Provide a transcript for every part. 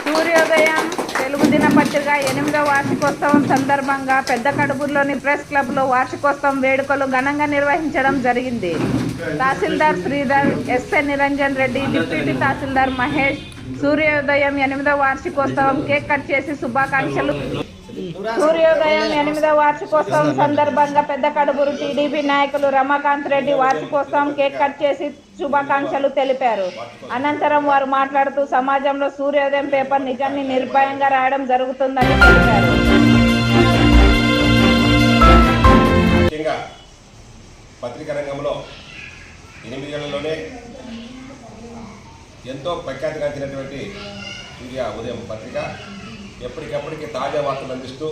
సూర్యోదయం తెలుగు దినపత్రిక 8వ వార్షికోత్సవం సందర్భంగా పెద్ద కడుపూరులోని ప్రెస్ క్లబ్లో వార్షికోత్సవం వేడుకలు ఘనంగా నిర్వహించడం జరిగింది. తహసీల్దార్ శ్రీధర్, ఎస్ఏ నిరంజన్ రెడ్డి, డిప్యూటీ తహసీల్దార్ మహేష్ సూర్యోదయం 8వ వార్షికోత్సవం కేక్ కట్ చేసి శుభాకాంక్షలు. సూర్యోదయం 8వ వార్షికోత్సవం సందర్భంగా పెద్ద కడుపూరు టీడీపీ నాయకులు రమాకాంత్ రెడ్డి వార్షికోత్సవం కేక్ కట్ చేసి శుభాకాంక్షలు తెలిపారు. అనంతరం వారు మాట్లాడుతూ సమాజంలో సూర్యోదయం పేపర్ నిజాన్ని నిర్భయంగా రాయడం జరుగుతుందని తెలిపారు. ముఖ్యంగా పత్రికా రంగంలో 8 ఏళ్లలోనే ఎంతో ప్రఖ్యాతిగాంచినటువంటి సూర్య ఉదయం పత్రిక ఎప్పటికప్పటికి తాజా వార్తలు అందిస్తూ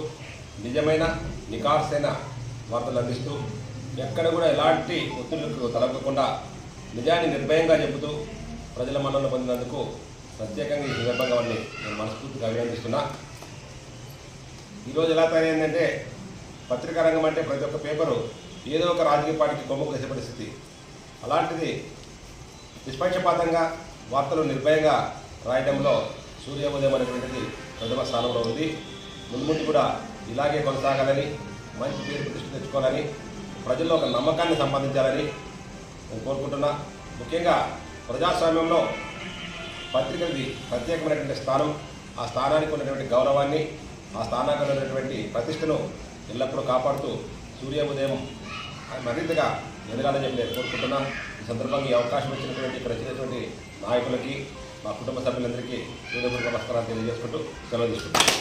నిజమైన నికార్సైన వార్తలు అందిస్తూ ఎక్కడ కూడా ఎలాంటి ఒత్తిళ్లకు తలపకుండా నిజాన్ని నిర్భయంగా చెబుతూ ప్రజల మన్ననలు పొందినందుకు ప్రత్యేకంగా ఈ సందర్భంగా వారిని నేను మనస్ఫూర్తిగా అభినందిస్తున్నా. ఈరోజు ఎలా తయారైందంటే పత్రికా రంగం అంటే ప్రతి ఒక్క పేపరు ఏదో ఒక రాజకీయ పార్టీకి కొమ్ముకు వేసే పరిస్థితి. అలాంటిది నిష్పక్షపాతంగా వార్తలు నిర్భయంగా రాయడంలో సూర్యోదయం అనేటువంటిది ప్రథమ స్థానంలో ఉంది. ముందు కూడా ఇలాగే కొనసాగాలని, మంచి పేరు ప్రతిష్ట తెచ్చుకోవాలని, ప్రజల్లో ఒక నమ్మకాన్ని సంపాదించాలని నేను కోరుకుంటున్నా. ముఖ్యంగా ప్రజాస్వామ్యంలో పత్రికలది ప్రత్యేకమైనటువంటి స్థానం, ఆ స్థానానికి ఉన్నటువంటి గౌరవాన్ని, ఆ స్థానానికి ఉన్నటువంటి ప్రతిష్టను ఎల్లప్పుడూ కాపాడుతూ సూర్యోదయం మరింతగా ఎదగాలని చెప్పి నేను కోరుకుంటున్నా. ఈ సందర్భంగా ఈ అవకాశం ఇచ్చినటువంటి ఇక్కడ వచ్చినటువంటి నాయకులకి, మా కుటుంబ సభ్యులందరికీ హృదయపూర్వక నమస్కారాలు తెలియజేసుకుంటూ సెలవు తీసుకుంటున్నాను.